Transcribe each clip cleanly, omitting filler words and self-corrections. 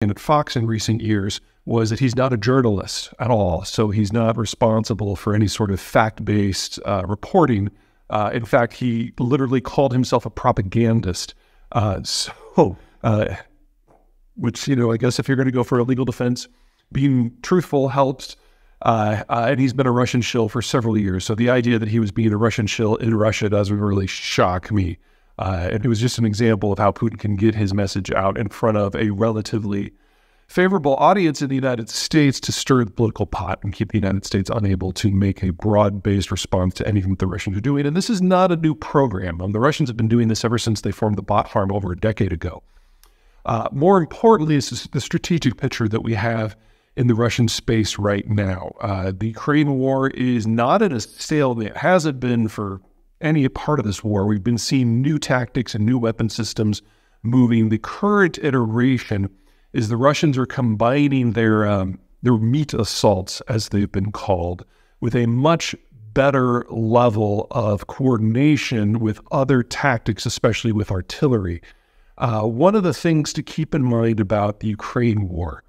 and at Fox in recent years was that he's not a journalist at all. So he's not responsible for any sort of fact-based reporting. In fact, he literally called himself a propagandist. Which, I guess if you're going to go for a legal defense, being truthful helps. And he's been a Russian shill for several years. So the idea that he was being a Russian shill in Russia doesn't really shock me. And it was just an example of how Putin can get his message out in front of a relatively favorable audience in the United States to stir the political pot and keep the United States unable to make a broad-based response to anything that the Russians are doing. And this is not a new program. The Russians have been doing this ever since they formed the bot farm over a decade ago. More importantly is the strategic picture that we have in the Russian space right now. The Ukraine war is not at a stalemate. It hasn't been for any part of this war. We've been seeing new tactics and new weapon systems moving. The current iteration is the Russians are combining their meat assaults, as they've been called, with a much better level of coordination with other tactics, especially with artillery. One of the things to keep in mind about the Ukraine war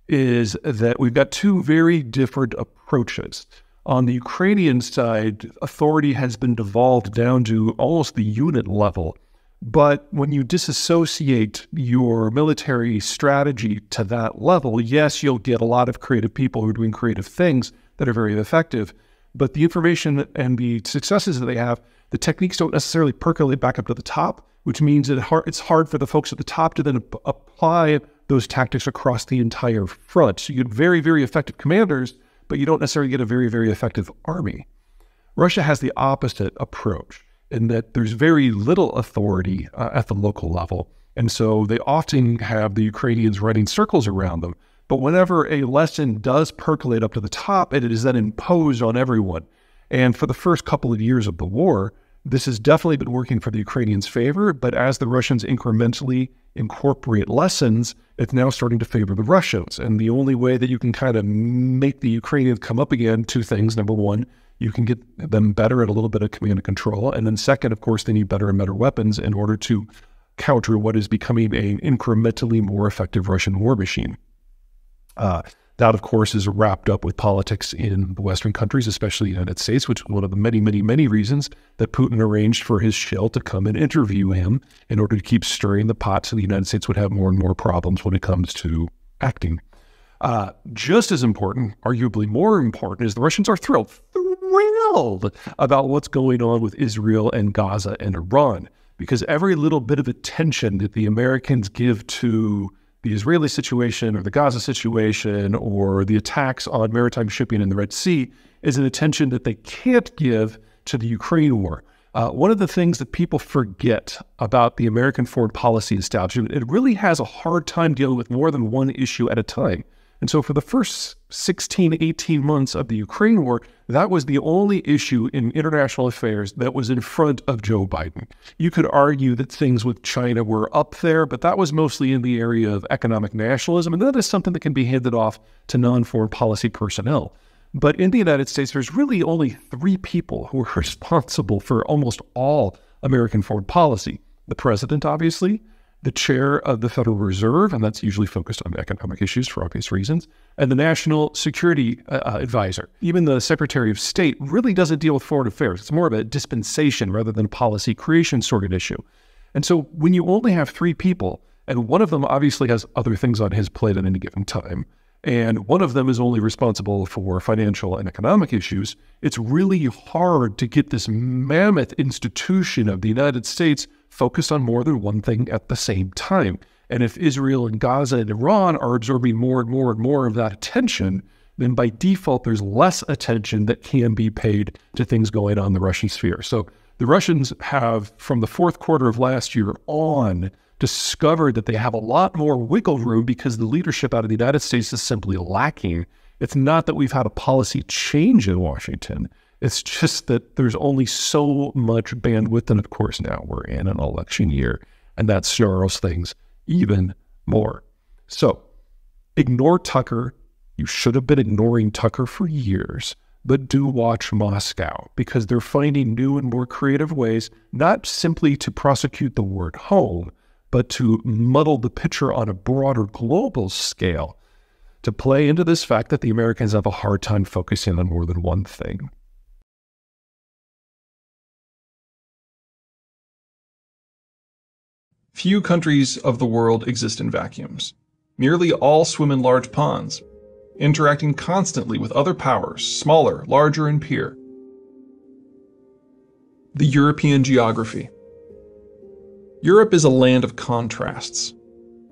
is that we've got two very different approaches. On the Ukrainian side, authority has been devolved down to almost the unit level. But when you disassociate your military strategy to that level, yes, you'll get a lot of creative people who are doing creative things that are very effective. But the information and the successes that they have, the techniques don't necessarily percolate back up to the top, which means that it's hard for the folks at the top to then apply those tactics across the entire front. So you get very, very effective commanders, but you don't necessarily get a very, very effective army. Russia has the opposite approach in that there's very little authority at the local level. And so they often have the Ukrainians running circles around them. But whenever a lesson does percolate up to the top, it is then imposed on everyone. And for the first couple of years of the war, this has definitely been working for the Ukrainians' favor, but as the Russians incrementally incorporate lessons, it's now starting to favor the Russians. And the only way that you can kind of make the Ukrainians come up again, two things. Number one, you can get them better at a little bit of command and control. And then second, of course, they need better and better weapons in order to counter what is becoming an incrementally more effective Russian war machine. That, of course, is wrapped up with politics in the Western countries, especially the United States, which is one of the many, many, many reasons that Putin arranged for his shill to come and interview him in order to keep stirring the pot so the United States would have more and more problems when it comes to acting. Just as important, arguably more important, is the Russians are thrilled about what's going on with Israel and Gaza and Iran, because every little bit of attention that the Americans give to the Israeli situation or the Gaza situation or the attacks on maritime shipping in the Red Sea is an attention that they can't give to the Ukraine war. One of the things that people forget about the American foreign policy establishment, it really has a hard time dealing with more than one issue at a time. And so for the first 16, 18 months of the Ukraine war, that was the only issue in international affairs that was in front of Joe Biden. You could argue that things with China were up there, but that was mostly in the area of economic nationalism, and that is something that can be handed off to non-foreign policy personnel. But in the United States, there's really only three people who are responsible for almost all American foreign policy. The president, obviously, the chair of the Federal Reserve, and that's usually focused on economic issues for obvious reasons, and the National Security Advisor. Even the Secretary of State really doesn't deal with foreign affairs. It's more of a dispensation rather than a policy creation sort of issue. And so when you only have three people, and one of them obviously has other things on his plate at any given time, and one of them is only responsible for financial and economic issues, it's really hard to get this mammoth institution of the United States focused on more than one thing at the same time. And if Israel and Gaza and Iran are absorbing more and more and more of that attention, then by default, there's less attention that can be paid to things going on in the Russian sphere. So the Russians have, from the fourth quarter of last year on, discovered that they have a lot more wiggle room because the leadership out of the United States is simply lacking. It's not that we've had a policy change in Washington. It's just that there's only so much bandwidth. And of course, now we're in an election year, and that snarls things even more. So ignore Tucker. You should have been ignoring Tucker for years, but do watch Moscow, because they're finding new and more creative ways, not simply to prosecute the word home, but to muddle the picture on a broader global scale, to play into this fact that the Americans have a hard time focusing on more than one thing. Few countries of the world exist in vacuums. Nearly all swim in large ponds, interacting constantly with other powers, smaller, larger, and peer. The European geography. Europe is a land of contrasts.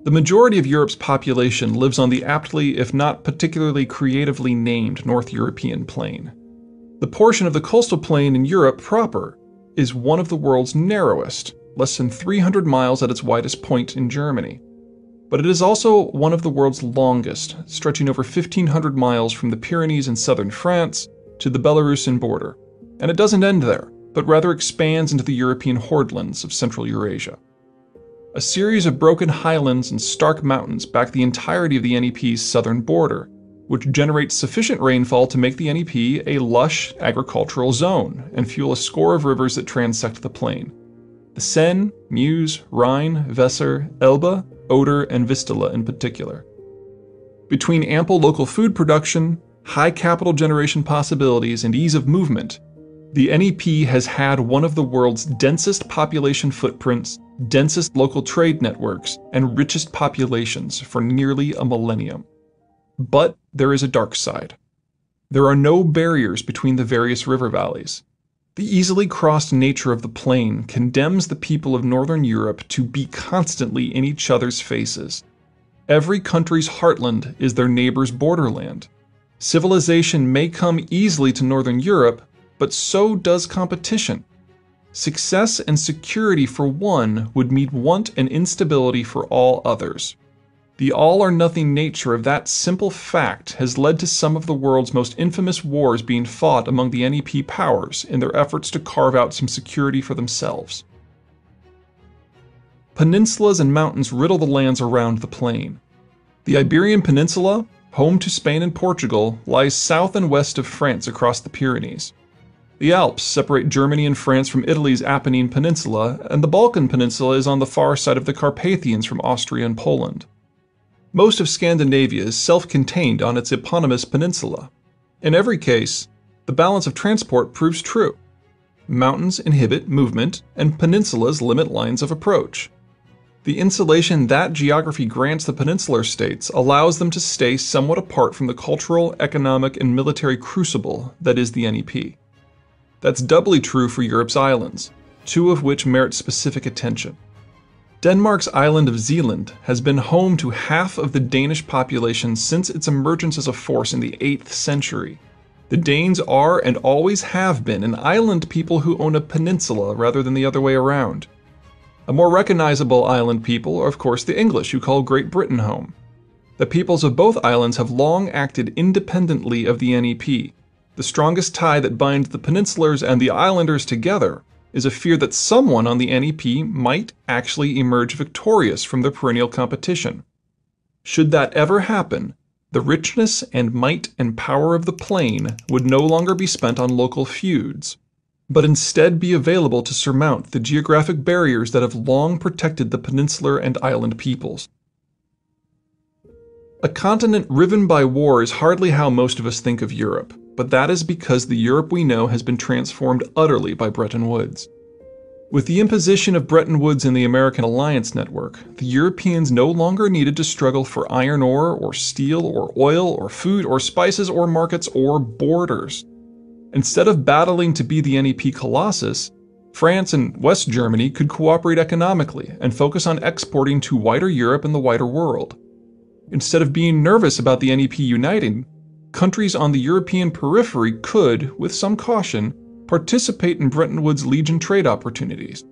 The majority of Europe's population lives on the aptly, if not particularly creatively named North European plain. The portion of the coastal plain in Europe proper is one of the world's narrowest, less than 300 miles at its widest point in Germany. But it is also one of the world's longest, stretching over 1,500 miles from the Pyrenees in southern France to the Belarusian border. And it doesn't end there, but rather expands into the European hordelands of Central Eurasia. A series of broken highlands and stark mountains back the entirety of the NEP's southern border, which generates sufficient rainfall to make the NEP a lush agricultural zone and fuel a score of rivers that transect the plain. The Seine, Meuse, Rhine, Weser, Elbe, Oder, and Vistula in particular. Between ample local food production, high capital generation possibilities, and ease of movement, the NEP has had one of the world's densest population footprints, densest local trade networks, and richest populations for nearly a millennium. But there is a dark side. There are no barriers between the various river valleys. The easily crossed nature of the plain condemns the people of Northern Europe to be constantly in each other's faces. Every country's heartland is their neighbor's borderland. Civilization may come easily to Northern Europe, but so does competition. Success and security for one would mean want and instability for all others. The all-or-nothing nature of that simple fact has led to some of the world's most infamous wars being fought among the NEP powers in their efforts to carve out some security for themselves. Peninsulas and mountains riddle the lands around the plain. The Iberian Peninsula, home to Spain and Portugal, lies south and west of France across the Pyrenees. The Alps separate Germany and France from Italy's Apennine Peninsula, and the Balkan Peninsula is on the far side of the Carpathians from Austria and Poland. Most of Scandinavia is self-contained on its eponymous peninsula. In every case, the balance of transport proves true. Mountains inhibit movement, and peninsulas limit lines of approach. The insulation that geography grants the peninsular states allows them to stay somewhat apart from the cultural, economic, and military crucible that is the NEP. That's doubly true for Europe's islands, two of which merit specific attention. Denmark's island of Zealand has been home to half of the Danish population since its emergence as a force in the 8th century. The Danes are and always have been an island people who own a peninsula rather than the other way around. A more recognizable island people are of course the English, who call Great Britain home. The peoples of both islands have long acted independently of the NEP. The strongest tie that binds the peninsulars and the islanders together is a fear that someone on the NEP might actually emerge victorious from the perennial competition. Should that ever happen, the richness and might and power of the plain would no longer be spent on local feuds, but instead be available to surmount the geographic barriers that have long protected the peninsular and island peoples. A continent riven by war is hardly how most of us think of Europe, but that is because the Europe we know has been transformed utterly by Bretton Woods. With the imposition of Bretton Woods in the American alliance network, the Europeans no longer needed to struggle for iron ore, or steel, or oil, or food, or spices, or markets, or borders. Instead of battling to be the NEP colossus, France and West Germany could cooperate economically and focus on exporting to wider Europe and the wider world. Instead of being nervous about the NEP uniting, countries on the European periphery could, with some caution, participate in Bretton Woods' Legion trade opportunities.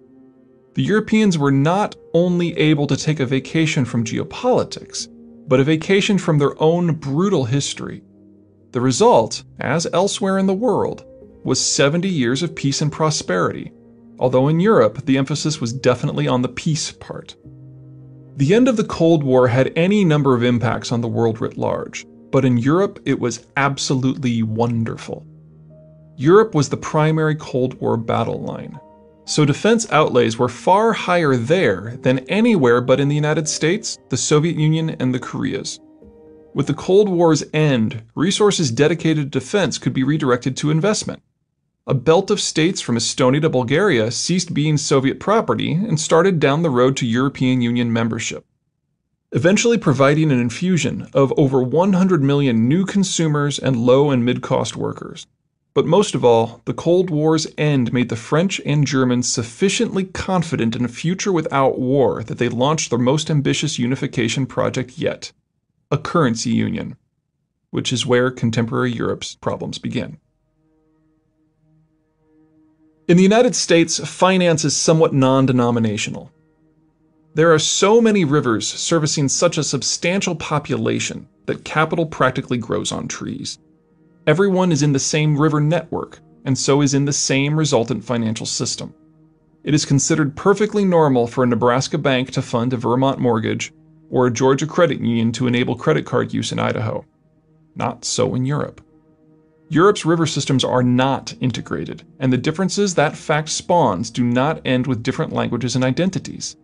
The Europeans were not only able to take a vacation from geopolitics, but a vacation from their own brutal history. The result, as elsewhere in the world, was 70 years of peace and prosperity, although in Europe the emphasis was definitely on the peace part. The end of the Cold War had any number of impacts on the world writ large, but in Europe it was absolutely wonderful. Europe was the primary Cold War battle line. So defense outlays were far higher there than anywhere but in the United States, the Soviet Union, and the Koreas. With the Cold War's end, resources dedicated to defense could be redirected to investment. A belt of states from Estonia to Bulgaria ceased being Soviet property and started down the road to European Union membership, eventually providing an infusion of over 100 million new consumers and low and mid-cost workers. But most of all, the Cold War's end made the French and Germans sufficiently confident in a future without war that they launched their most ambitious unification project yet, a currency union, which is where contemporary Europe's problems begin. In the United States, finance is somewhat non-denominational. There are so many rivers servicing such a substantial population that capital practically grows on trees. Everyone is in the same river network, and so is in the same resultant financial system. It is considered perfectly normal for a Nebraska bank to fund a Vermont mortgage, or a Georgia credit union to enable credit card use in Idaho. Not so in Europe. Europe's river systems are not integrated, and the differences that fact spawns do not end with different languages and identities.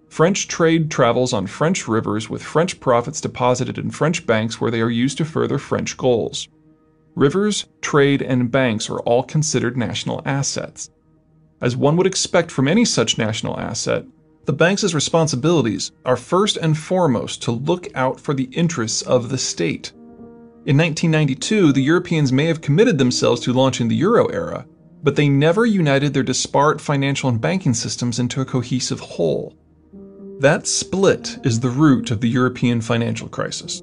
French trade travels on French rivers with French profits deposited in French banks where they are used to further French goals. Rivers, trade, and banks are all considered national assets. As one would expect from any such national asset, the banks' responsibilities are first and foremost to look out for the interests of the state. In 1992, the Europeans may have committed themselves to launching the Euro era, but they never united their disparate financial and banking systems into a cohesive whole. That split is the root of the European financial crisis.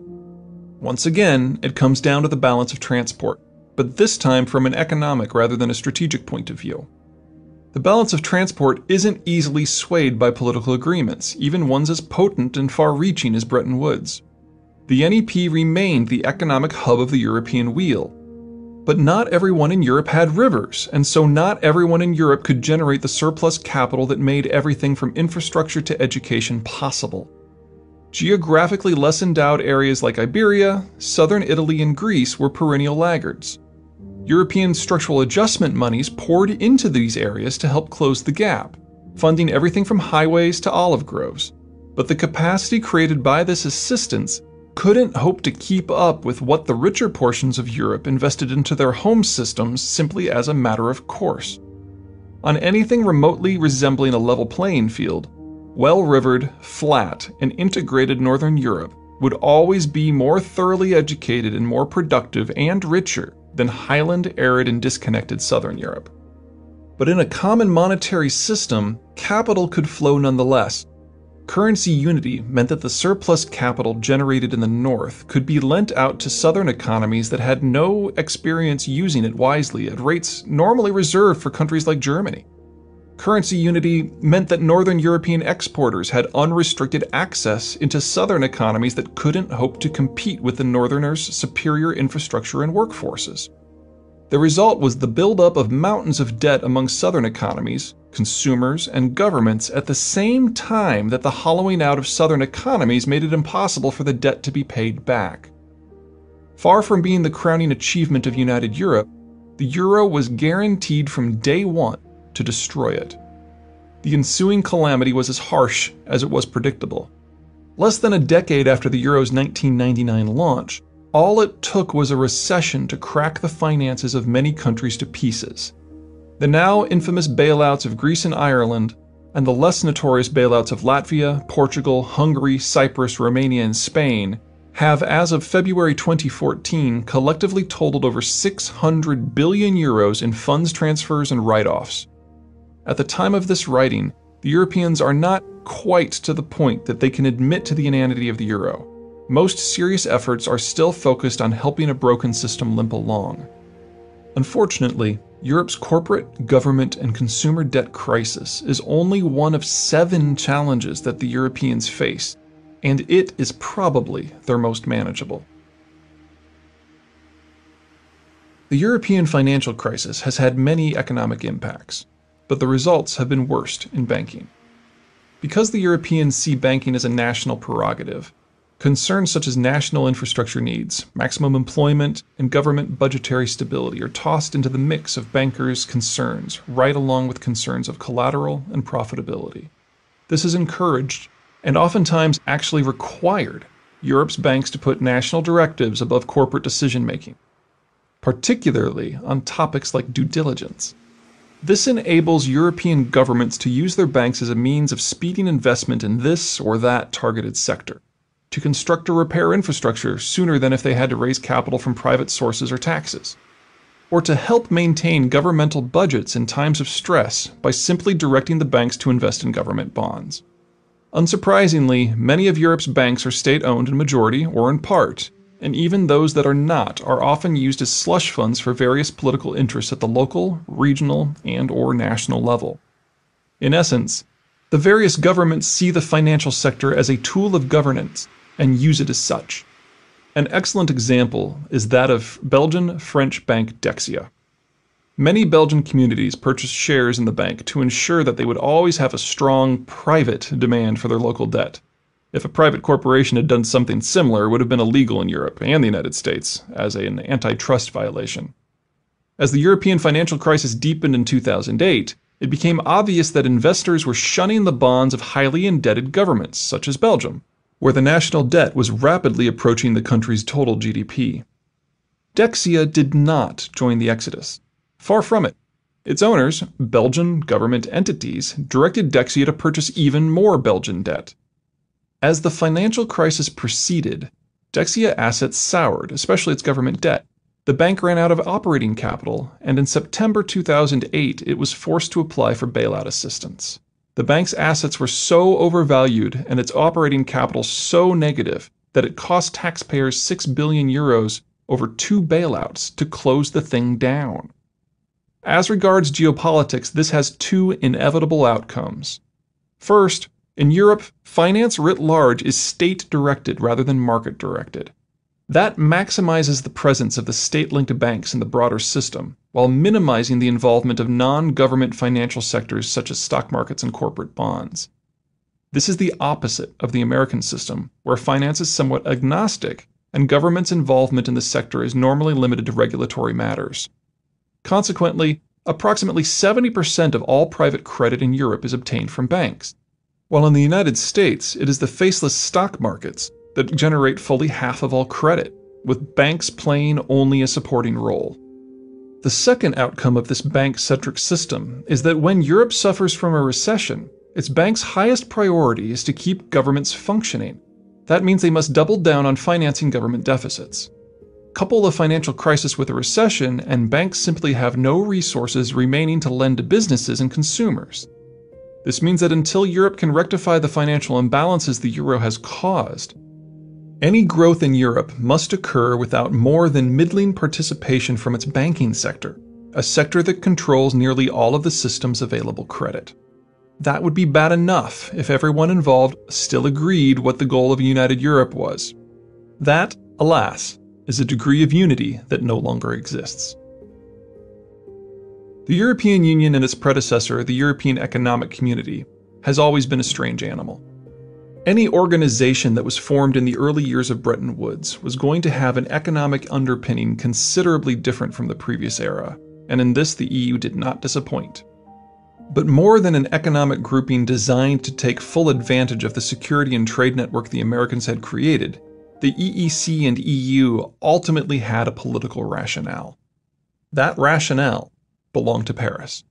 Once again, it comes down to the balance of transport, but this time from an economic rather than a strategic point of view. The balance of transport isn't easily swayed by political agreements, even ones as potent and far-reaching as Bretton Woods. The NEP remained the economic hub of the European wheel. But not everyone in Europe had rivers, and so not everyone in Europe could generate the surplus capital that made everything from infrastructure to education possible. Geographically less endowed areas like Iberia, southern Italy, and Greece were perennial laggards. European structural adjustment monies poured into these areas to help close the gap, funding everything from highways to olive groves. But the capacity created by this assistance couldn't hope to keep up with what the richer portions of Europe invested into their home systems simply as a matter of course. On anything remotely resembling a level playing field, well-rivered, flat, and integrated Northern Europe would always be more thoroughly educated and more productive and richer than highland, arid, and disconnected Southern Europe. But in a common monetary system, capital could flow nonetheless. Currency unity meant that the surplus capital generated in the North could be lent out to Southern economies that had no experience using it wisely at rates normally reserved for countries like Germany. Currency unity meant that Northern European exporters had unrestricted access into Southern economies that couldn't hope to compete with the Northerners' superior infrastructure and workforces. The result was the buildup of mountains of debt among Southern economies, consumers, and governments at the same time that the hollowing out of Southern economies made it impossible for the debt to be paid back. Far from being the crowning achievement of United Europe, the euro was guaranteed from day one to destroy it. The ensuing calamity was as harsh as it was predictable. Less than a decade after the euro's 1999 launch, all it took was a recession to crack the finances of many countries to pieces. The now infamous bailouts of Greece and Ireland, and the less notorious bailouts of Latvia, Portugal, Hungary, Cyprus, Romania, and Spain have, as of February 2014, collectively totaled over 600 billion euros in funds transfers and write-offs. At the time of this writing, the Europeans are not quite to the point that they can admit to the inanity of the euro. Most serious efforts are still focused on helping a broken system limp along. Unfortunately, Europe's corporate, government, and consumer debt crisis is only one of 7 challenges that the Europeans face, and it is probably their most manageable. The European financial crisis has had many economic impacts, but the results have been worst in banking. Because the Europeans see banking as a national prerogative, Concerns such as national infrastructure needs, maximum employment, and government budgetary stability are tossed into the mix of bankers' concerns, right along with concerns of collateral and profitability. This has encouraged, and oftentimes actually required, Europe's banks to put national directives above corporate decision-making, particularly on topics like due diligence. This enables European governments to use their banks as a means of speeding investment in this or that targeted sector, to construct or repair infrastructure sooner than if they had to raise capital from private sources or taxes, or to help maintain governmental budgets in times of stress by simply directing the banks to invest in government bonds. Unsurprisingly, many of Europe's banks are state-owned in majority or in part, and even those that are not are often used as slush funds for various political interests at the local, regional, and/or national level. In essence, the various governments see the financial sector as a tool of governance and use it as such. An excellent example is that of Belgian-French bank Dexia. Many Belgian communities purchased shares in the bank to ensure that they would always have a strong private demand for their local debt. If a private corporation had done something similar, it would have been illegal in Europe and the United States as an antitrust violation. As the European financial crisis deepened in 2008, it became obvious that investors were shunning the bonds of highly indebted governments, such as Belgium, where the national debt was rapidly approaching the country's total GDP. Dexia did not join the exodus. Far from it. Its owners, Belgian government entities, directed Dexia to purchase even more Belgian debt. As the financial crisis proceeded, Dexia assets soured, especially its government debt. The bank ran out of operating capital, and in September 2008, it was forced to apply for bailout assistance. The bank's assets were so overvalued and its operating capital so negative that it cost taxpayers 6 billion euros over 2 bailouts to close the thing down. As regards geopolitics, this has 2 inevitable outcomes. First, in Europe, finance writ large is state-directed rather than market-directed. That maximizes the presence of the state-linked banks in the broader system, while minimizing the involvement of non-government financial sectors such as stock markets and corporate bonds. This is the opposite of the American system, where finance is somewhat agnostic and government's involvement in the sector is normally limited to regulatory matters. Consequently, approximately 70% of all private credit in Europe is obtained from banks, while in the United States, it is the faceless stock markets that generate fully half of all credit, with banks playing only a supporting role. The second outcome of this bank-centric system is that when Europe suffers from a recession, its banks' highest priority is to keep governments functioning. That means they must double down on financing government deficits. Couple a financial crisis with a recession, and banks simply have no resources remaining to lend to businesses and consumers. This means that until Europe can rectify the financial imbalances the euro has caused, any growth in Europe must occur without more than middling participation from its banking sector, a sector that controls nearly all of the system's available credit. That would be bad enough if everyone involved still agreed what the goal of a united Europe was. That, alas, is a degree of unity that no longer exists. The European Union and its predecessor, the European Economic Community, has always been a strange animal. Any organization that was formed in the early years of Bretton Woods was going to have an economic underpinning considerably different from the previous era, and in this the EU did not disappoint. But more than an economic grouping designed to take full advantage of the security and trade network the Americans had created, the EEC and EU ultimately had a political rationale. That rationale belonged to Paris.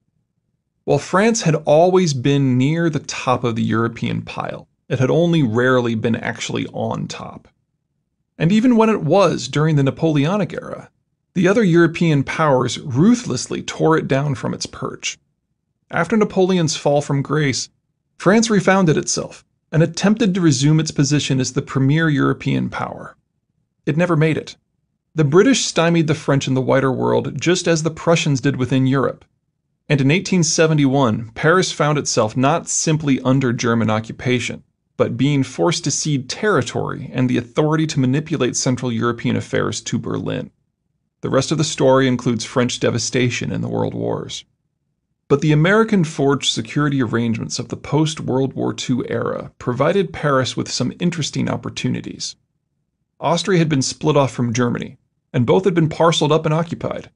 While France had always been near the top of the European pile, it had only rarely been actually on top. And even when it was during the Napoleonic era, the other European powers ruthlessly tore it down from its perch. After Napoleon's fall from grace, France refounded itself and attempted to resume its position as the premier European power. It never made it. The British stymied the French in the wider world just as the Prussians did within Europe. And in 1871, Paris found itself not simply under German occupation, but being forced to cede territory and the authority to manipulate Central European affairs to Berlin. The rest of the story includes French devastation in the World Wars. But the American-forged security arrangements of the post-World War II era provided Paris with some interesting opportunities. Austria had been split off from Germany, and both had been parceled up and occupied.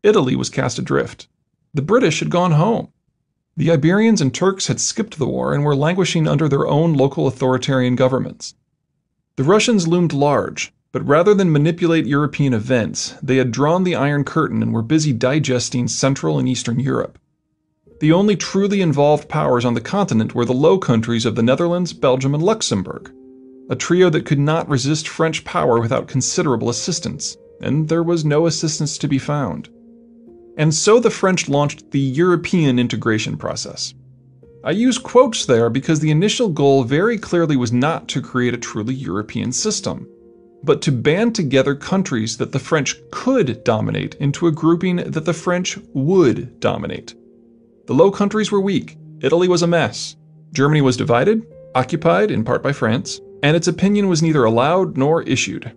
Italy was cast adrift. The British had gone home. The Iberians and Turks had skipped the war and were languishing under their own local authoritarian governments. The Russians loomed large, but rather than manipulate European events, they had drawn the Iron Curtain and were busy digesting Central and Eastern Europe. The only truly involved powers on the continent were the Low Countries of the Netherlands, Belgium, and Luxembourg, a trio that could not resist French power without considerable assistance, and there was no assistance to be found. And so the French launched the European integration process. I use quotes there because the initial goal very clearly was not to create a truly European system, but to band together countries that the French could dominate into a grouping that the French would dominate. The Low Countries were weak, Italy was a mess, Germany was divided, occupied in part by France, and its opinion was neither allowed nor issued.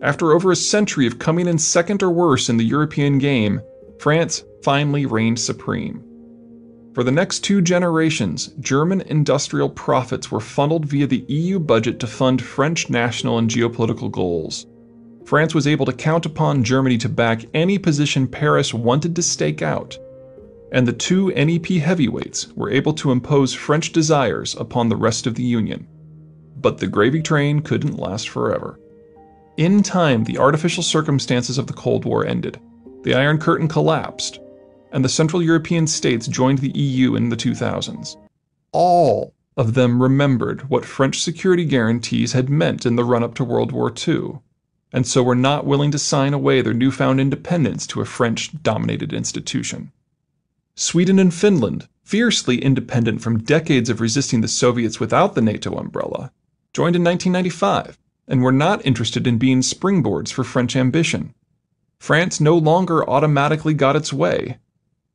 After over a century of coming in second or worse in the European game, France finally reigned supreme. For the next 2 generations, German industrial profits were funneled via the EU budget to fund French national and geopolitical goals. France was able to count upon Germany to back any position Paris wanted to stake out, and the 2 NEP heavyweights were able to impose French desires upon the rest of the Union. But the gravy train couldn't last forever. In time, the artificial circumstances of the Cold War ended. The Iron Curtain collapsed, and the Central European states joined the EU in the 2000s. All of them remembered what French security guarantees had meant in the run-up to World War II, and so were not willing to sign away their newfound independence to a French-dominated institution. Sweden and Finland, fiercely independent from decades of resisting the Soviets without the NATO umbrella, joined in 1995, and were not interested in being springboards for French ambition. France no longer automatically got its way,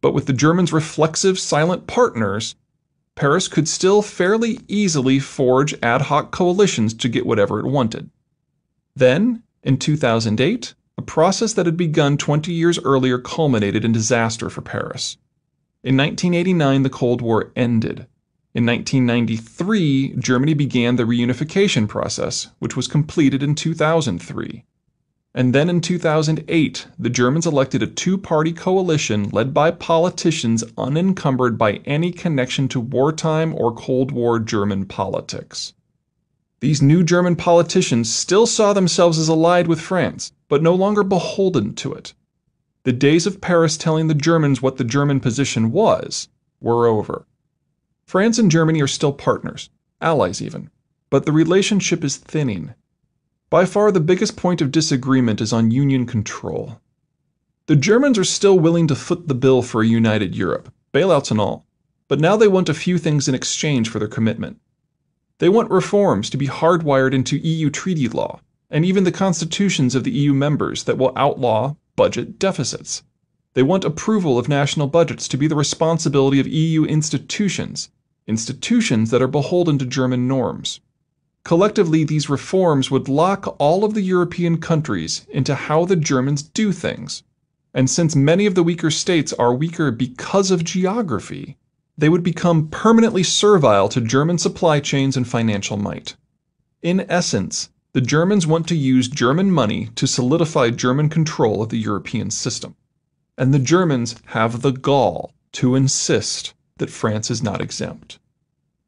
but with the Germans' reflexive, silent partners, Paris could still fairly easily forge ad hoc coalitions to get whatever it wanted. Then, in 2008, a process that had begun 20 years earlier culminated in disaster for Paris. In 1989, the Cold War ended. In 1993, Germany began the reunification process, which was completed in 2003. And then in 2008, the Germans elected a 2-party coalition led by politicians unencumbered by any connection to wartime or Cold War German politics. These new German politicians still saw themselves as allied with France, but no longer beholden to it. The days of Paris telling the Germans what the German position was were over. France and Germany are still partners, allies even, but the relationship is thinning. By far the biggest point of disagreement is on union control. The Germans are still willing to foot the bill for a united Europe, bailouts and all, but now they want a few things in exchange for their commitment. They want reforms to be hardwired into EU treaty law, and even the constitutions of the EU members that will outlaw budget deficits. They want approval of national budgets to be the responsibility of EU institutions that are beholden to German norms. Collectively, these reforms would lock all of the European countries into how the Germans do things. And since many of the weaker states are weaker because of geography, they would become permanently servile to German supply chains and financial might. In essence, the Germans want to use German money to solidify German control of the European system. And the Germans have the gall to insist that France is not exempt.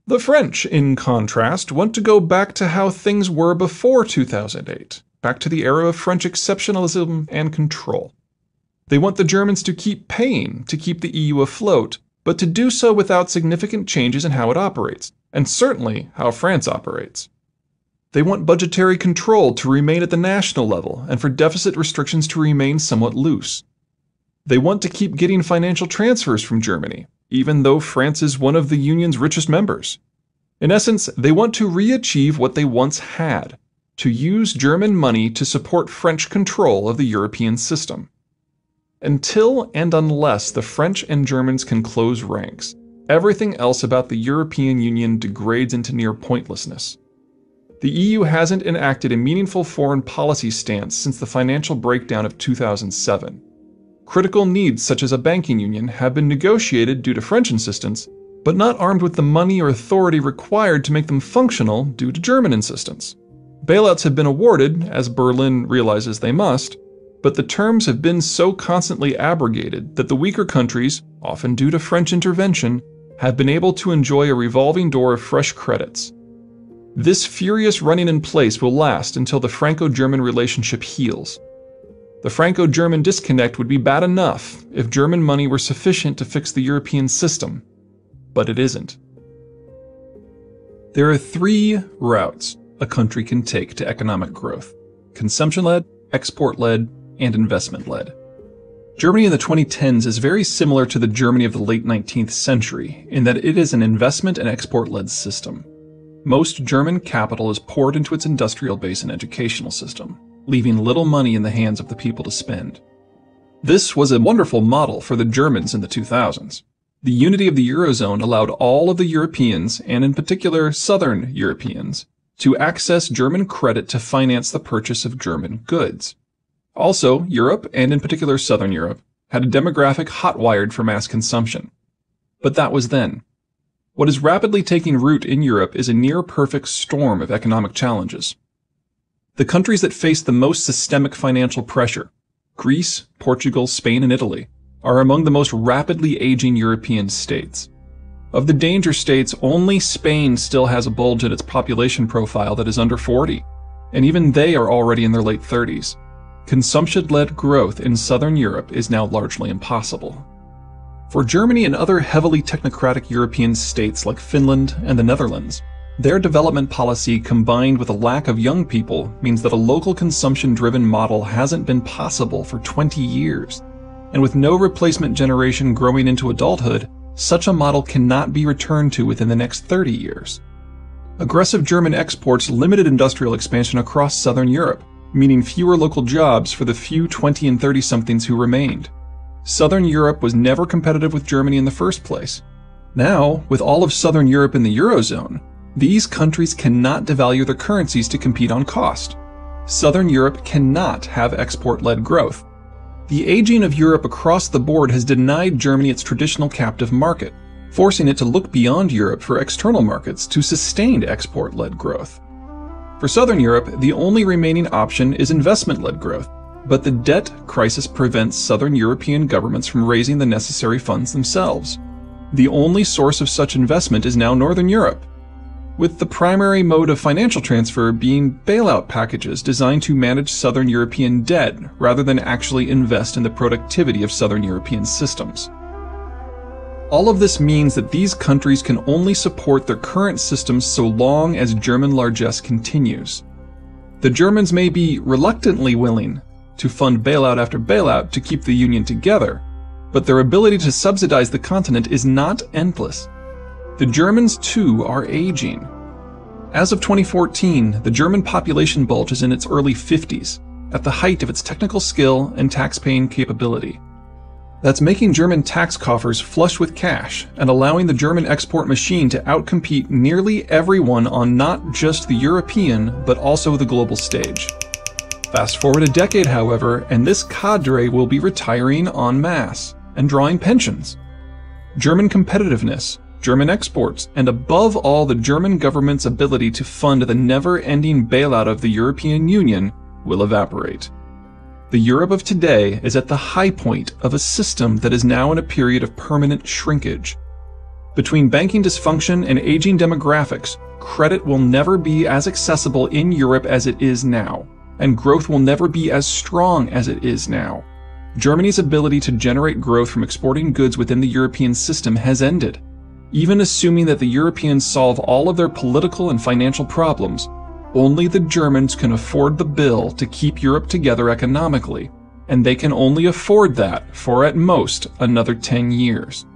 The French, in contrast, want to go back to how things were before 2008, back to the era of French exceptionalism and control. They want the Germans to keep paying to keep the EU afloat, but to do so without significant changes in how it operates, and certainly how France operates. They want budgetary control to remain at the national level and for deficit restrictions to remain somewhat loose. They want to keep getting financial transfers from Germany, even though France is one of the Union's richest members. In essence, they want to re-achieve what they once had, to use German money to support French control of the European system. Until and unless the French and Germans can close ranks, everything else about the European Union degrades into near pointlessness. The EU hasn't enacted a meaningful foreign policy stance since the financial breakdown of 2007. Critical needs such as a banking union have been negotiated due to French insistence, but not armed with the money or authority required to make them functional due to German insistence. Bailouts have been awarded, as Berlin realizes they must, but the terms have been so constantly abrogated that the weaker countries, often due to French intervention, have been able to enjoy a revolving door of fresh credits. This furious running in place will last until the Franco-German relationship heals. The Franco-German disconnect would be bad enough if German money were sufficient to fix the European system, but it isn't. There are 3 routes a country can take to economic growth: consumption-led, export-led, and investment-led. Germany in the 2010s is very similar to the Germany of the late 19th century in that it is an investment and export-led system. Most German capital is poured into its industrial base and educational system, leaving little money in the hands of the people to spend. This was a wonderful model for the Germans in the 2000s. The unity of the Eurozone allowed all of the Europeans, and in particular Southern Europeans, to access German credit to finance the purchase of German goods. Also, Europe, and in particular Southern Europe, had a demographic hot-wired for mass consumption. But that was then. What is rapidly taking root in Europe is a near-perfect storm of economic challenges. The countries that face the most systemic financial pressure, Greece, Portugal, Spain, and Italy, are among the most rapidly aging European states. Of the danger states, only Spain still has a bulge in its population profile that is under 40, and even they are already in their late 30s. Consumption-led growth in Southern Europe is now largely impossible. For Germany and other heavily technocratic European states like Finland and the Netherlands, their development policy combined with a lack of young people means that a local consumption-driven model hasn't been possible for 20 years. And with no replacement generation growing into adulthood, such a model cannot be returned to within the next 30 years. Aggressive German exports limited industrial expansion across Southern Europe, meaning fewer local jobs for the few 20 and 30-somethings who remained. Southern Europe was never competitive with Germany in the first place. Now, with all of Southern Europe in the Eurozone, these countries cannot devalue their currencies to compete on cost. Southern Europe cannot have export-led growth. The aging of Europe across the board has denied Germany its traditional captive market, forcing it to look beyond Europe for external markets to sustain export-led growth. For Southern Europe, the only remaining option is investment-led growth, but the debt crisis prevents Southern European governments from raising the necessary funds themselves. The only source of such investment is now Northern Europe, with the primary mode of financial transfer being bailout packages designed to manage Southern European debt rather than actually invest in the productivity of Southern European systems. All of this means that these countries can only support their current systems so long as German largesse continues. The Germans may be reluctantly willing to fund bailout after bailout to keep the Union together, but their ability to subsidize the continent is not endless. The Germans, too, are aging. As of 2014, the German population bulge is in its early 50s, at the height of its technical skill and tax-paying capability. That's making German tax coffers flush with cash and allowing the German export machine to outcompete nearly everyone on not just the European, but also the global stage. Fast forward a decade, however, and this cadre will be retiring en masse and drawing pensions. German competitiveness, German exports, and above all the German government's ability to fund the never-ending bailout of the European Union will evaporate. The Europe of today is at the high point of a system that is now in a period of permanent shrinkage. Between banking dysfunction and aging demographics, credit will never be as accessible in Europe as it is now, and growth will never be as strong as it is now. Germany's ability to generate growth from exporting goods within the European system has ended. Even assuming that the Europeans solve all of their political and financial problems, only the Germans can afford the bill to keep Europe together economically, and they can only afford that for at most another 10 years.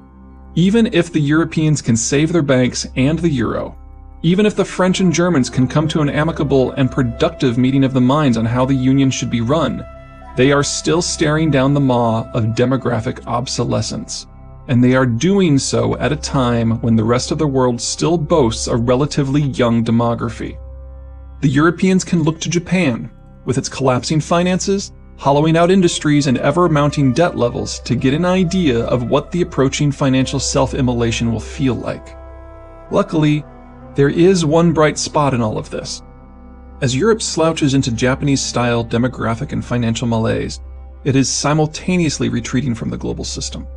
Even if the Europeans can save their banks and the euro, even if the French and Germans can come to an amicable and productive meeting of the minds on how the Union should be run, they are still staring down the maw of demographic obsolescence. And they are doing so at a time when the rest of the world still boasts a relatively young demography. The Europeans can look to Japan, with its collapsing finances, hollowing out industries, and ever-mounting debt levels to get an idea of what the approaching financial self-immolation will feel like. Luckily, there is one bright spot in all of this. As Europe slouches into Japanese-style demographic and financial malaise, it is simultaneously retreating from the global system.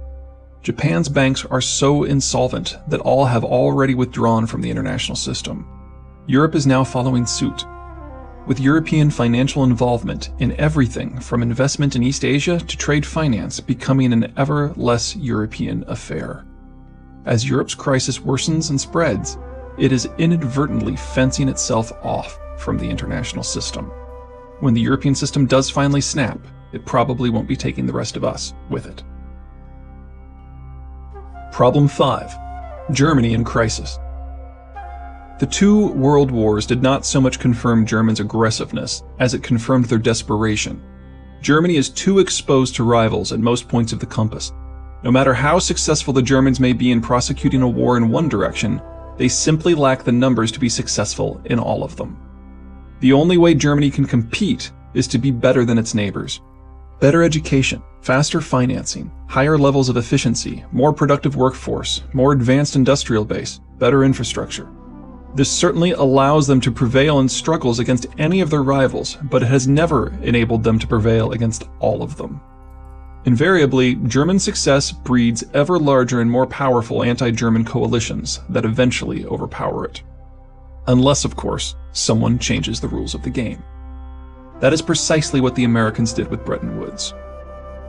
Japan's banks are so insolvent that all have already withdrawn from the international system. Europe is now following suit, with European financial involvement in everything from investment in East Asia to trade finance becoming an ever less European affair. As Europe's crisis worsens and spreads, it is inadvertently fencing itself off from the international system. When the European system does finally snap, it probably won't be taking the rest of us with it. Problem 5. Germany in crisis. The two world wars did not so much confirm Germans' aggressiveness as it confirmed their desperation. Germany is too exposed to rivals at most points of the compass. No matter how successful the Germans may be in prosecuting a war in one direction, they simply lack the numbers to be successful in all of them. The only way Germany can compete is to be better than its neighbors. Better education, faster financing, higher levels of efficiency, more productive workforce, more advanced industrial base, better infrastructure. This certainly allows them to prevail in struggles against any of their rivals, but it has never enabled them to prevail against all of them. Invariably, German success breeds ever larger and more powerful anti-German coalitions that eventually overpower it. Unless, of course, someone changes the rules of the game. That is precisely what the Americans did with Bretton Woods.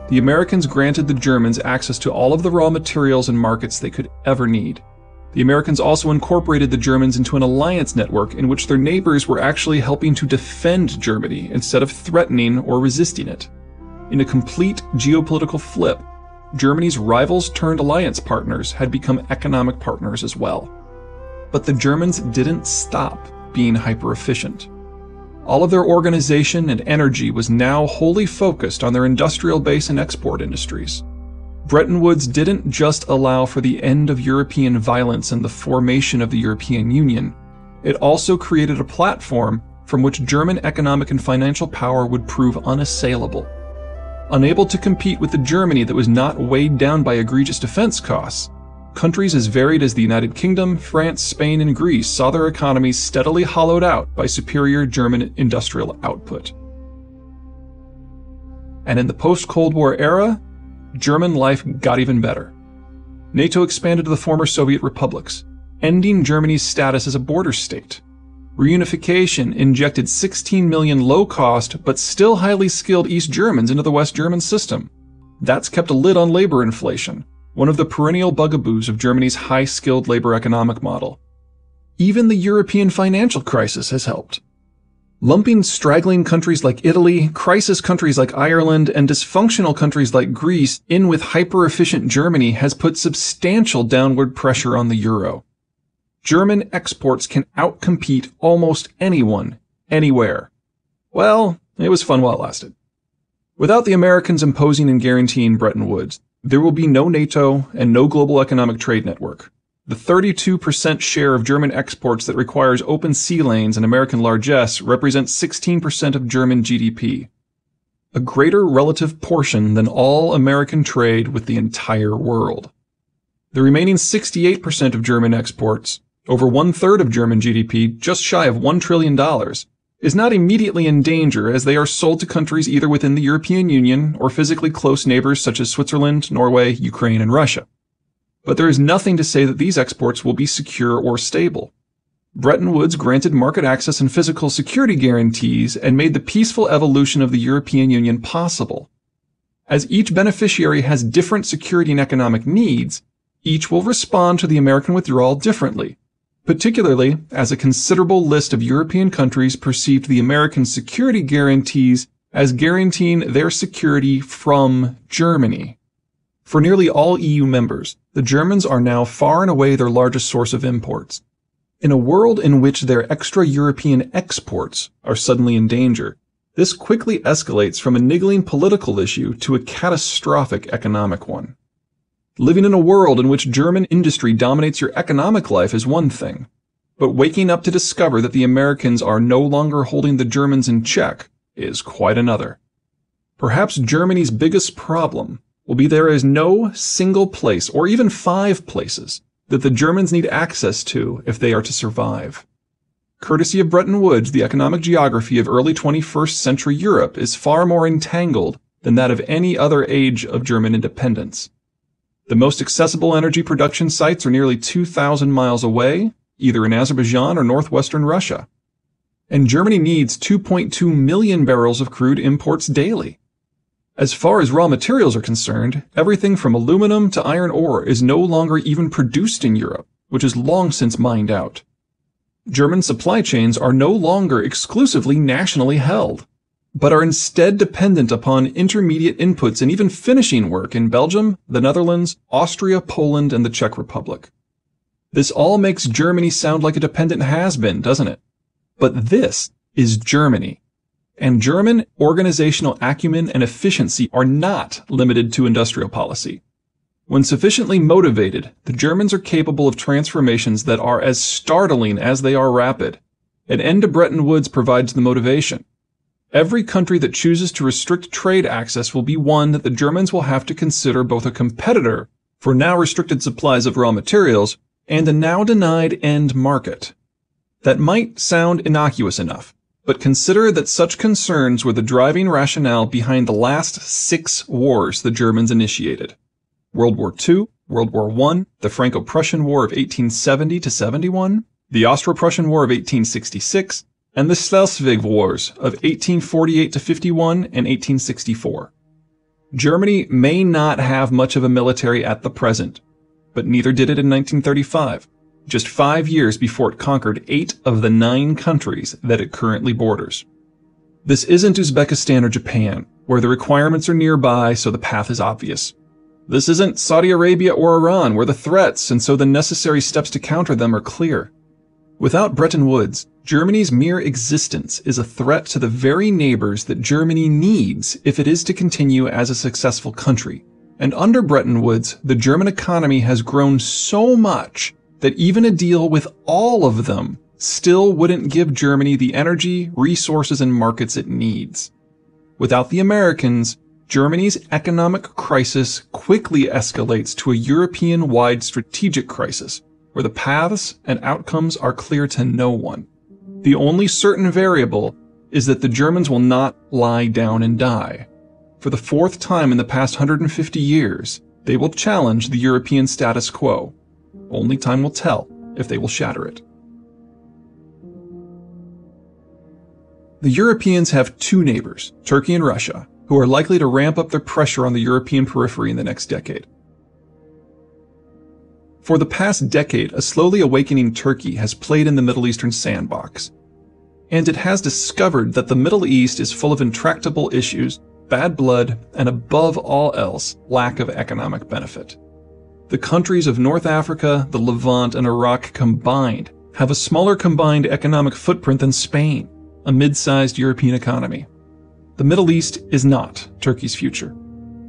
The Americans granted the Germans access to all of the raw materials and markets they could ever need. The Americans also incorporated the Germans into an alliance network in which their neighbors were actually helping to defend Germany instead of threatening or resisting it. In a complete geopolitical flip, Germany's rivals turned alliance partners had become economic partners as well. But the Germans didn't stop being hyper-efficient. All of their organization and energy was now wholly focused on their industrial base and export industries. Bretton Woods didn't just allow for the end of European violence and the formation of the European Union. It also created a platform from which German economic and financial power would prove unassailable. Unable to compete with the Germany that was not weighed down by egregious defense costs, countries as varied as the United Kingdom, France, Spain, and Greece saw their economies steadily hollowed out by superior German industrial output. And in the post-Cold War era, German life got even better. NATO expanded to the former Soviet republics, ending Germany's status as a border state. Reunification injected 16 million low-cost but still highly skilled East Germans into the West German system. That's kept a lid on labor inflation, one of the perennial bugaboos of Germany's high-skilled labor economic model. Even the European financial crisis has helped. Lumping straggling countries like Italy, crisis countries like Ireland, and dysfunctional countries like Greece in with hyper-efficient Germany has put substantial downward pressure on the euro. German exports can outcompete almost anyone, anywhere. Well, it was fun while it lasted. Without the Americans imposing and guaranteeing Bretton Woods, there will be no NATO and no global economic trade network. The 32% share of German exports that requires open sea lanes and American largesse represents 16% of German GDP. A greater relative portion than all American trade with the entire world. The remaining 68% of German exports, over 1/3 of German GDP, just shy of $1 trillion, is not immediately in danger as they are sold to countries either within the European Union or physically close neighbors such as Switzerland, Norway, Ukraine, and Russia. But there is nothing to say that these exports will be secure or stable. Bretton Woods granted market access and physical security guarantees and made the peaceful evolution of the European Union possible. As each beneficiary has different security and economic needs, each will respond to the American withdrawal differently, particularly as a considerable list of European countries perceived the American security guarantees as guaranteeing their security from Germany. For nearly all EU members, the Germans are now far and away their largest source of imports. In a world in which their extra-European exports are suddenly in danger, this quickly escalates from a niggling political issue to a catastrophic economic one. Living in a world in which German industry dominates your economic life is one thing, but waking up to discover that the Americans are no longer holding the Germans in check is quite another. Perhaps Germany's biggest problem will be there is no single place, or even 5 places, that the Germans need access to if they are to survive. Courtesy of Bretton Woods, the economic geography of early 21st century Europe is far more entangled than that of any other age of German independence. The most accessible energy production sites are nearly 2,000 miles away, either in Azerbaijan or northwestern Russia. And Germany needs 2.2 million barrels of crude imports daily. As far as raw materials are concerned, everything from aluminum to iron ore is no longer even produced in Europe, which is long since mined out. German supply chains are no longer exclusively nationally held, but are instead dependent upon intermediate inputs and even finishing work in Belgium, the Netherlands, Austria, Poland, and the Czech Republic. This all makes Germany sound like a dependent has-been, doesn't it? But this is Germany. And German organizational acumen and efficiency are not limited to industrial policy. When sufficiently motivated, the Germans are capable of transformations that are as startling as they are rapid. An end to Bretton Woods provides the motivation. Every country that chooses to restrict trade access will be one that the Germans will have to consider both a competitor for now restricted supplies of raw materials and a now denied end market. That might sound innocuous enough, but consider that such concerns were the driving rationale behind the last 6 wars the Germans initiated. World War II, World War I, the Franco-Prussian War of 1870 to 71, the Austro-Prussian War of 1866, and the Schleswig Wars of 1848 to 51 and 1864. Germany may not have much of a military at the present, but neither did it in 1935. Just 5 years before it conquered 8 of the 9 countries that it currently borders. This isn't Uzbekistan or Japan, where the requirements are nearby so the path is obvious. This isn't Saudi Arabia or Iran, where the threats and so the necessary steps to counter them are clear. Without Bretton Woods, Germany's mere existence is a threat to the very neighbors that Germany needs if it is to continue as a successful country. And under Bretton Woods, the German economy has grown so much that even a deal with all of them still wouldn't give Germany the energy, resources, and markets it needs. Without the Americans, Germany's economic crisis quickly escalates to a European-wide strategic crisis, where the paths and outcomes are clear to no one. The only certain variable is that the Germans will not lie down and die. For the 4th time in the past 150 years, they will challenge the European status quo. Only time will tell if they will shatter it. The Europeans have 2 neighbors, Turkey and Russia, who are likely to ramp up their pressure on the European periphery in the next decade. For the past decade, a slowly awakening Turkey has played in the Middle Eastern sandbox. And it has discovered that the Middle East is full of intractable issues, bad blood, and above all else, lack of economic benefit. The countries of North Africa, the Levant, and Iraq combined have a smaller combined economic footprint than Spain, a mid-sized European economy. The Middle East is not Turkey's future.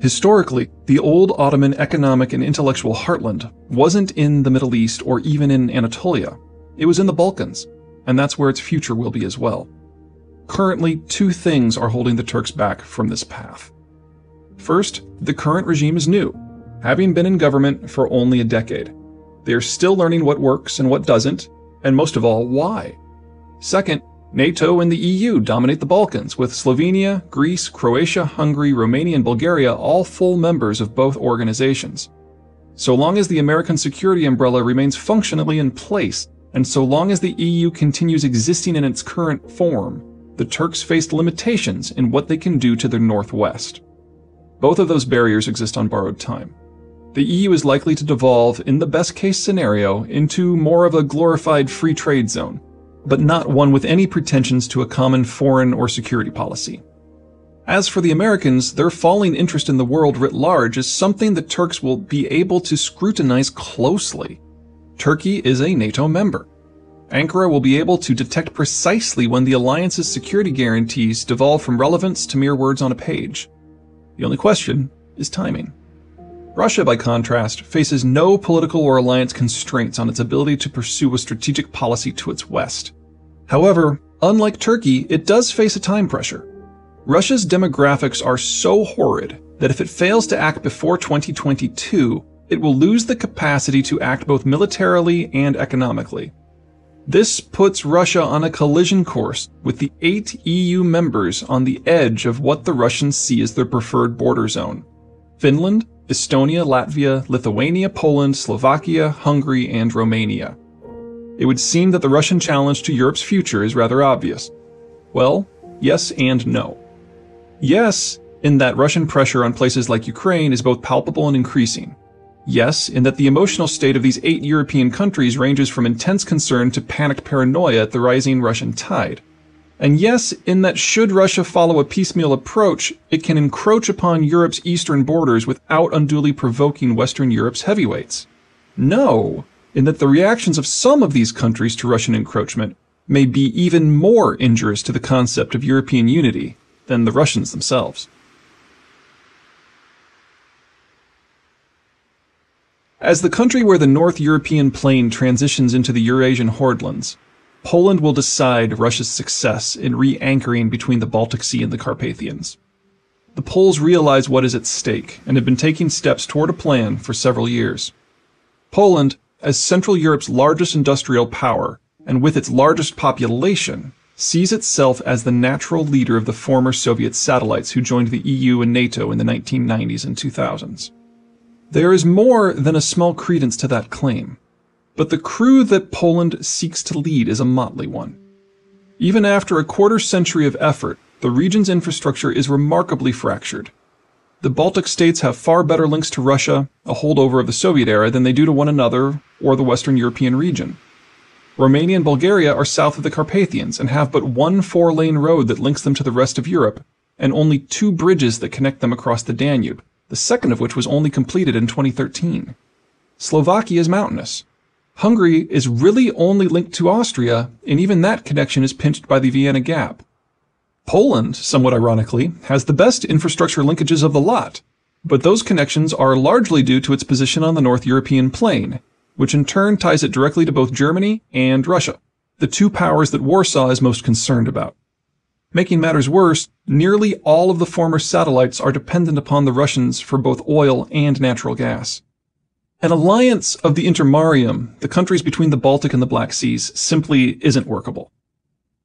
Historically, the old Ottoman economic and intellectual heartland wasn't in the Middle East or even in Anatolia. It was in the Balkans, and that's where its future will be as well. Currently, 2 things are holding the Turks back from this path. First, the current regime is new, having been in government for only a decade. They are still learning what works and what doesn't, and most of all, why. Second, NATO and the EU dominate the Balkans, with Slovenia, Greece, Croatia, Hungary, Romania, and Bulgaria all full members of both organizations. So long as the American security umbrella remains functionally in place, and so long as the EU continues existing in its current form, the Turks face limitations in what they can do to their northwest. Both of those barriers exist on borrowed time. The EU is likely to devolve, in the best-case scenario, into more of a glorified free trade zone, but not one with any pretensions to a common foreign or security policy. As for the Americans, their falling interest in the world writ large is something the Turks will be able to scrutinize closely. Turkey is a NATO member. Ankara will be able to detect precisely when the alliance's security guarantees devolve from relevance to mere words on a page. The only question is timing. Russia, by contrast, faces no political or alliance constraints on its ability to pursue a strategic policy to its west. However, unlike Turkey, it does face a time pressure. Russia's demographics are so horrid that if it fails to act before 2022, it will lose the capacity to act both militarily and economically. This puts Russia on a collision course with the 8 EU members on the edge of what the Russians see as their preferred border zone: Finland, Estonia, Latvia, Lithuania, Poland, Slovakia, Hungary, and Romania. It would seem that the Russian challenge to Europe's future is rather obvious. Well, yes and no. Yes, in that Russian pressure on places like Ukraine is both palpable and increasing. Yes, in that the emotional state of these 8 European countries ranges from intense concern to panicked paranoia at the rising Russian tide. And yes, in that should Russia follow a piecemeal approach, it can encroach upon Europe's eastern borders without unduly provoking Western Europe's heavyweights. No, in that the reactions of some of these countries to Russian encroachment may be even more injurious to the concept of European unity than the Russians themselves. As the country where the North European plain transitions into the Eurasian hordelands, Poland will decide Russia's success in re-anchoring between the Baltic Sea and the Carpathians. The Poles realize what is at stake and have been taking steps toward a plan for several years. Poland, as Central Europe's largest industrial power and with its largest population, sees itself as the natural leader of the former Soviet satellites who joined the EU and NATO in the 1990s and 2000s. There is more than a small credence to that claim, but the crew that Poland seeks to lead is a motley one. Even after a quarter-century of effort, the region's infrastructure is remarkably fractured. The Baltic states have far better links to Russia, a holdover of the Soviet era, than they do to one another or the Western European region. Romania and Bulgaria are south of the Carpathians and have but one 4-lane road that links them to the rest of Europe, and only 2 bridges that connect them across the Danube, the second of which was only completed in 2013. Slovakia is mountainous. Hungary is really only linked to Austria, and even that connection is pinched by the Vienna Gap. Poland, somewhat ironically, has the best infrastructure linkages of the lot, but those connections are largely due to its position on the North European plain, which in turn ties it directly to both Germany and Russia, the 2 powers that Warsaw is most concerned about. Making matters worse, nearly all of the former satellites are dependent upon the Russians for both oil and natural gas. An alliance of the Intermarium, the countries between the Baltic and the Black Seas, simply isn't workable.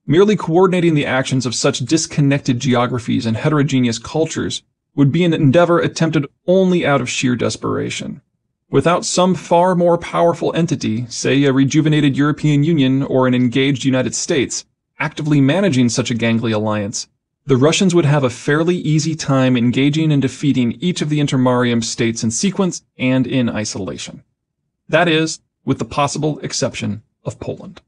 Merely coordinating the actions of such disconnected geographies and heterogeneous cultures would be an endeavor attempted only out of sheer desperation. Without some far more powerful entity, say a rejuvenated European Union or an engaged United States, actively managing such a gangly alliance, the Russians would have a fairly easy time engaging and defeating each of the Intermarium states in sequence and in isolation. That is, with the possible exception of Poland.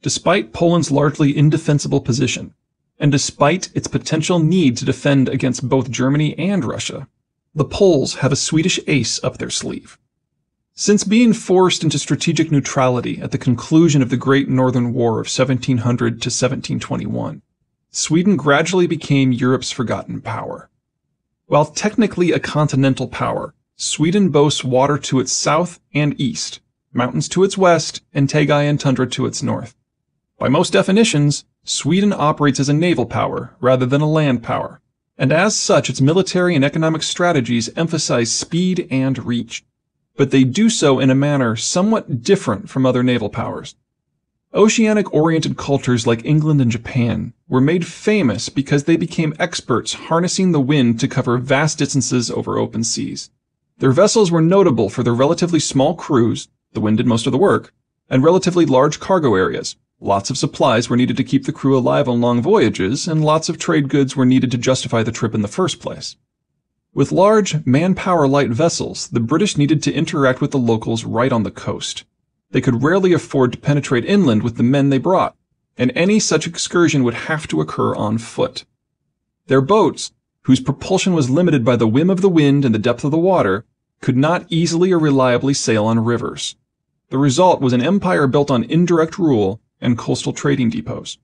Despite Poland's largely indefensible position, and despite its potential need to defend against both Germany and Russia, the Poles have a Swedish ace up their sleeve. Since being forced into strategic neutrality at the conclusion of the Great Northern War of 1700 to 1721, Sweden gradually became Europe's forgotten power. While technically a continental power, Sweden boasts water to its south and east, mountains to its west, and taiga and tundra to its north. By most definitions, Sweden operates as a naval power rather than a land power, and as such its military and economic strategies emphasize speed and reach. But they do so in a manner somewhat different from other naval powers. Oceanic-oriented cultures like England and Japan were made famous because they became experts harnessing the wind to cover vast distances over open seas. Their vessels were notable for their relatively small crews, the wind did most of the work, and relatively large cargo areas. Lots of supplies were needed to keep the crew alive on long voyages, and lots of trade goods were needed to justify the trip in the first place. With large, manpower-light vessels, the British needed to interact with the locals right on the coast. They could rarely afford to penetrate inland with the men they brought, and any such excursion would have to occur on foot. Their boats, whose propulsion was limited by the whim of the wind and the depth of the water, could not easily or reliably sail on rivers. The result was an empire built on indirect rule and coastal trading depots.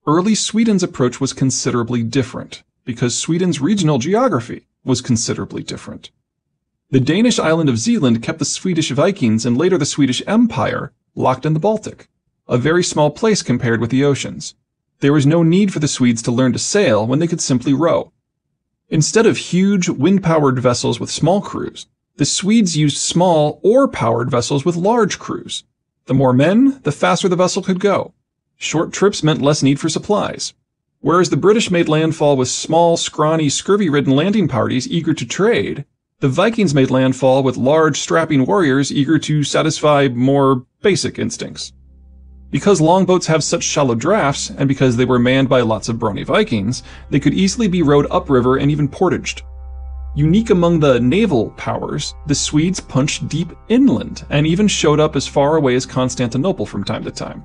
Early Sweden's approach was considerably different, because Sweden's regional geography was considerably different. The Danish island of Zealand kept the Swedish Vikings and later the Swedish Empire locked in the Baltic, a very small place compared with the oceans. There was no need for the Swedes to learn to sail when they could simply row. Instead of huge, wind-powered vessels with small crews, the Swedes used small, oar-powered vessels with large crews. The more men, the faster the vessel could go. Short trips meant less need for supplies. Whereas the British made landfall with small, scrawny, scurvy-ridden landing parties eager to trade, the Vikings made landfall with large, strapping warriors eager to satisfy more basic instincts. Because longboats have such shallow drafts, and because they were manned by lots of brawny Vikings, they could easily be rowed upriver and even portaged. Unique among the naval powers, the Swedes punched deep inland, and even showed up as far away as Constantinople from time to time.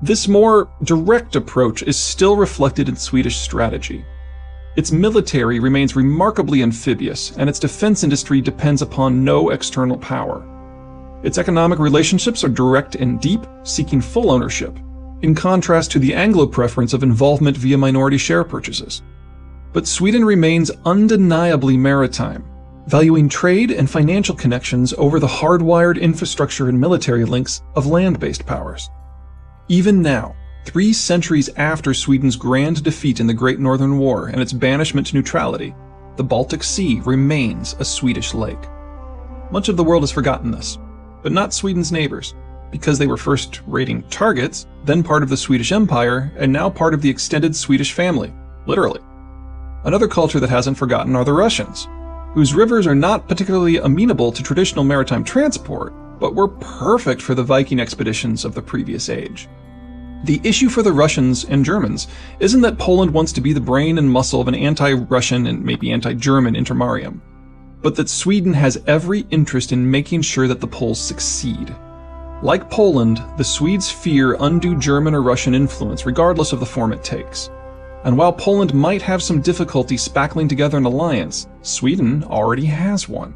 This more direct approach is still reflected in Swedish strategy. Its military remains remarkably amphibious, and its defense industry depends upon no external power. Its economic relationships are direct and deep, seeking full ownership, in contrast to the Anglo preference of involvement via minority share purchases. But Sweden remains undeniably maritime, valuing trade and financial connections over the hardwired infrastructure and military links of land-based powers. Even now, 3 centuries after Sweden's grand defeat in the Great Northern War and its banishment to neutrality, the Baltic Sea remains a Swedish lake. Much of the world has forgotten this, but not Sweden's neighbors, because they were first raiding targets, then part of the Swedish Empire, and now part of the extended Swedish family, literally. Another culture that hasn't forgotten are the Russians, whose rivers are not particularly amenable to traditional maritime transport, but were perfect for the Viking expeditions of the previous age. The issue for the Russians and Germans isn't that Poland wants to be the brain and muscle of an anti-Russian and maybe anti-German intermarium, but that Sweden has every interest in making sure that the Poles succeed. Like Poland, the Swedes fear undue German or Russian influence regardless of the form it takes. And while Poland might have some difficulty spackling together an alliance, Sweden already has one.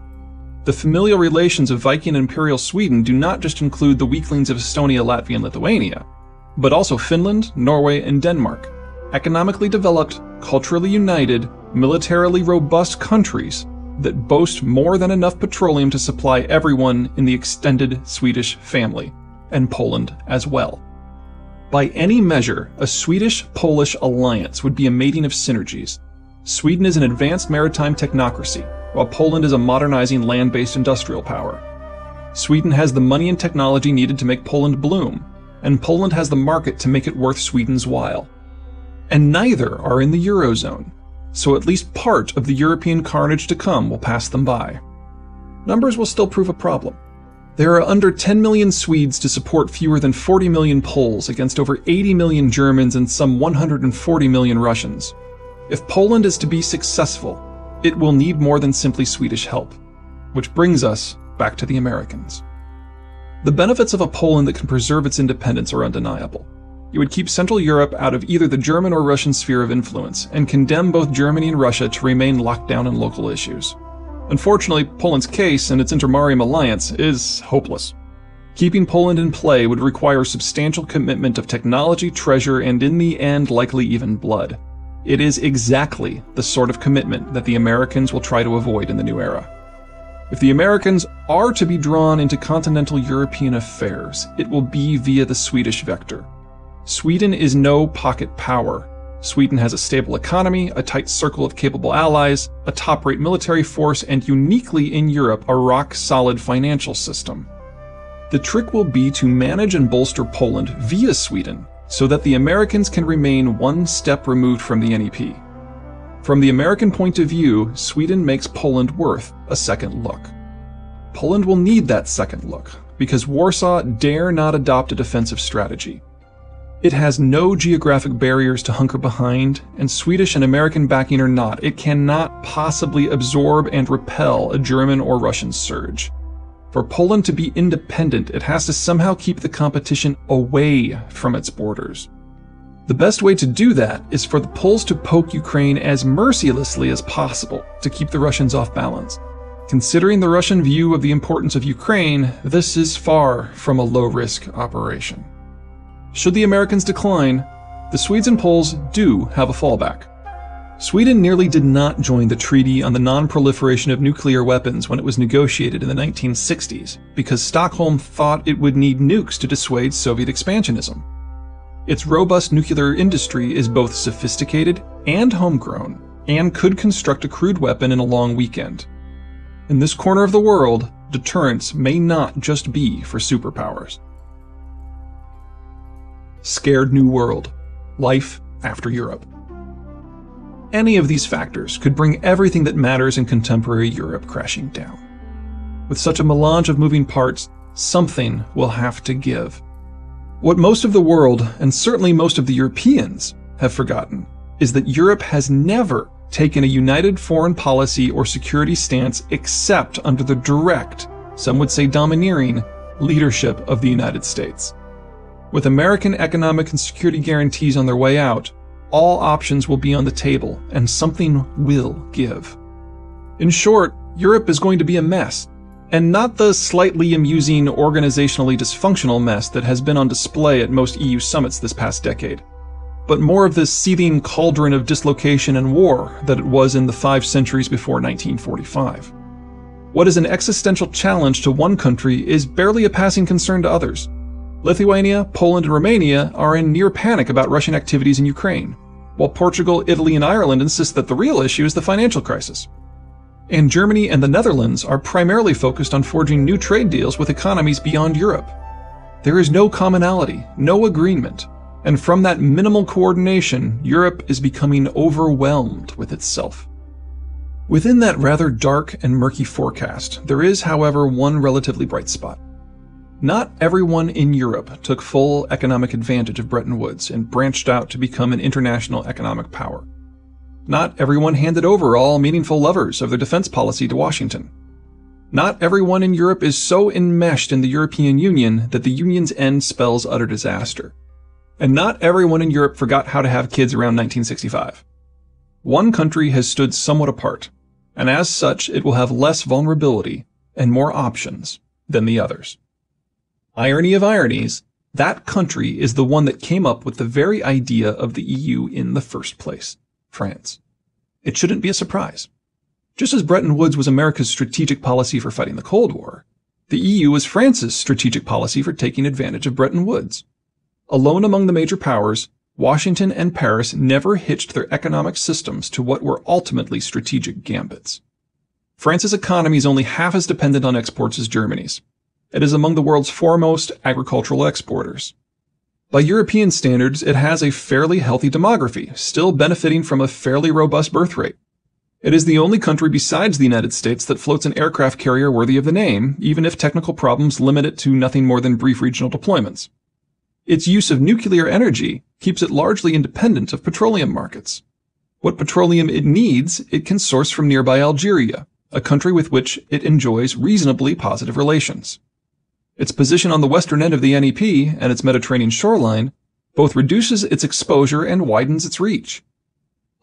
The familial relations of Viking and Imperial Sweden do not just include the weaklings of Estonia, Latvia, and Lithuania, but also Finland, Norway, and Denmark, economically developed, culturally united, militarily robust countries that boast more than enough petroleum to supply everyone in the extended Swedish family, and Poland as well. By any measure, a Swedish-Polish alliance would be a mating of synergies. Sweden is an advanced maritime technocracy, while Poland is a modernizing land-based industrial power. Sweden has the money and technology needed to make Poland bloom, and Poland has the market to make it worth Sweden's while. And neither are in the Eurozone, so at least part of the European carnage to come will pass them by. Numbers will still prove a problem. There are under 10 million Swedes to support fewer than 40 million Poles against over 80 million Germans and some 140 million Russians. If Poland is to be successful, it will need more than simply Swedish help. Which brings us back to the Americans. The benefits of a Poland that can preserve its independence are undeniable. It would keep Central Europe out of either the German or Russian sphere of influence, and condemn both Germany and Russia to remain locked down on local issues. Unfortunately, Poland's case and its intermarium alliance is hopeless. Keeping Poland in play would require substantial commitment of technology, treasure, and in the end, likely even blood. It is exactly the sort of commitment that the Americans will try to avoid in the new era. If the Americans are to be drawn into continental European affairs, it will be via the Swedish vector. Sweden is no pocket power. Sweden has a stable economy, a tight circle of capable allies, a top-rate military force, and uniquely in Europe, a rock-solid financial system. The trick will be to manage and bolster Poland via Sweden, so that the Americans can remain one step removed from the NEP. From the American point of view, Sweden makes Poland worth a second look. Poland will need that second look, because Warsaw dare not adopt a defensive strategy. It has no geographic barriers to hunker behind, and Swedish and American backing or not, it cannot possibly absorb and repel a German or Russian surge. For Poland to be independent, it has to somehow keep the competition away from its borders. The best way to do that is for the Poles to poke Ukraine as mercilessly as possible to keep the Russians off balance. Considering the Russian view of the importance of Ukraine, this is far from a low-risk operation. Should the Americans decline, the Swedes and Poles do have a fallback. Sweden nearly did not join the Treaty on the Non-Proliferation of Nuclear Weapons when it was negotiated in the 1960s, because Stockholm thought it would need nukes to dissuade Soviet expansionism. Its robust nuclear industry is both sophisticated and homegrown, and could construct a crude weapon in a long weekend. In this corner of the world, deterrence may not just be for superpowers. scared new world, life after Europe. Any of these factors could bring everything that matters in contemporary Europe crashing down. With such a melange of moving parts, something will have to give. What most of the world, and certainly most of the Europeans, have forgotten is that Europe has never taken a united foreign policy or security stance except under the direct, some would say domineering, leadership of the United States. With American economic and security guarantees on their way out, all options will be on the table, and something will give. In short, Europe is going to be a mess, and not the slightly amusing, organizationally dysfunctional mess that has been on display at most EU summits this past decade, but more of this seething cauldron of dislocation and war that it was in the 5 centuries before 1945. What is an existential challenge to one country is barely a passing concern to others. Lithuania, Poland, and Romania are in near panic about Russian activities in Ukraine, while Portugal, Italy, and Ireland insist that the real issue is the financial crisis. And Germany and the Netherlands are primarily focused on forging new trade deals with economies beyond Europe. There is no commonality, no agreement, and from that minimal coordination, Europe is becoming overwhelmed with itself. Within that rather dark and murky forecast, there is, however, one relatively bright spot. Not everyone in Europe took full economic advantage of Bretton Woods and branched out to become an international economic power. Not everyone handed over all meaningful levers of their defense policy to Washington. Not everyone in Europe is so enmeshed in the European Union that the Union's end spells utter disaster. And not everyone in Europe forgot how to have kids around 1965. One country has stood somewhat apart, and as such it will have less vulnerability and more options than the others. Irony of ironies, that country is the one that came up with the very idea of the EU in the first place, France. It shouldn't be a surprise. Just as Bretton Woods was America's strategic policy for fighting the Cold War, the EU was France's strategic policy for taking advantage of Bretton Woods. Alone among the major powers, Washington and Paris never hitched their economic systems to what were ultimately strategic gambits. France's economy is only half as dependent on exports as Germany's. It is among the world's foremost agricultural exporters. By European standards, it has a fairly healthy demography, still benefiting from a fairly robust birth rate. It is the only country besides the United States that floats an aircraft carrier worthy of the name, even if technical problems limit it to nothing more than brief regional deployments. Its use of nuclear energy keeps it largely independent of petroleum markets. What petroleum it needs, it can source from nearby Algeria, a country with which it enjoys reasonably positive relations. Its position on the western end of the NEP and its Mediterranean shoreline both reduces its exposure and widens its reach.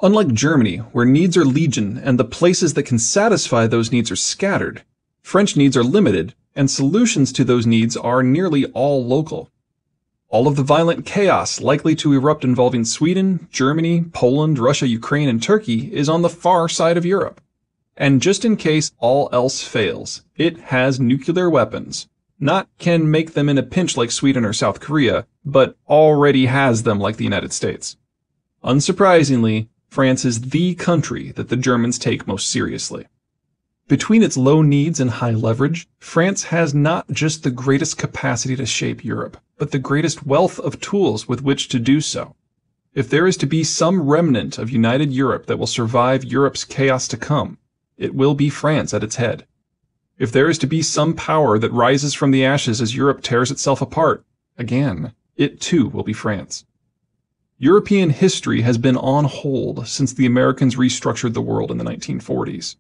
Unlike Germany, where needs are legion and the places that can satisfy those needs are scattered, French needs are limited, and solutions to those needs are nearly all local. All of the violent chaos likely to erupt involving Sweden, Germany, Poland, Russia, Ukraine, and Turkey is on the far side of Europe. And just in case all else fails, it has nuclear weapons. Not can make them in a pinch like Sweden or South Korea, but already has them like the United States. Unsurprisingly, France is the country that the Germans take most seriously. Between its low needs and high leverage, France has not just the greatest capacity to shape Europe, but the greatest wealth of tools with which to do so. If there is to be some remnant of united Europe that will survive Europe's chaos to come, it will be France at its head. If there is to be some power that rises from the ashes as Europe tears itself apart, again, it too will be France. European history has been on hold since the Americans restructured the world in the 1940s.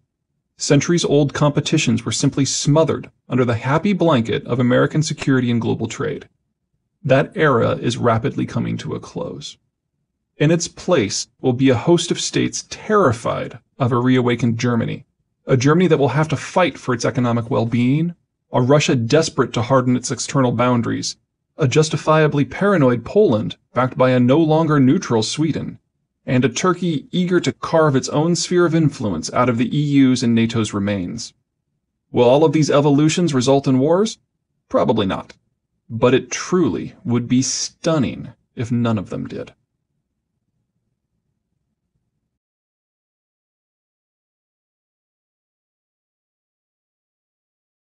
Centuries-old competitions were simply smothered under the happy blanket of American security and global trade. That era is rapidly coming to a close. In its place will be a host of states terrified of a reawakened Germany, a Germany that will have to fight for its economic well-being, a Russia desperate to harden its external boundaries, a justifiably paranoid Poland backed by a no longer neutral Sweden, and a Turkey eager to carve its own sphere of influence out of the EU's and NATO's remains. Will all of these evolutions result in wars? Probably not. But it truly would be stunning if none of them did.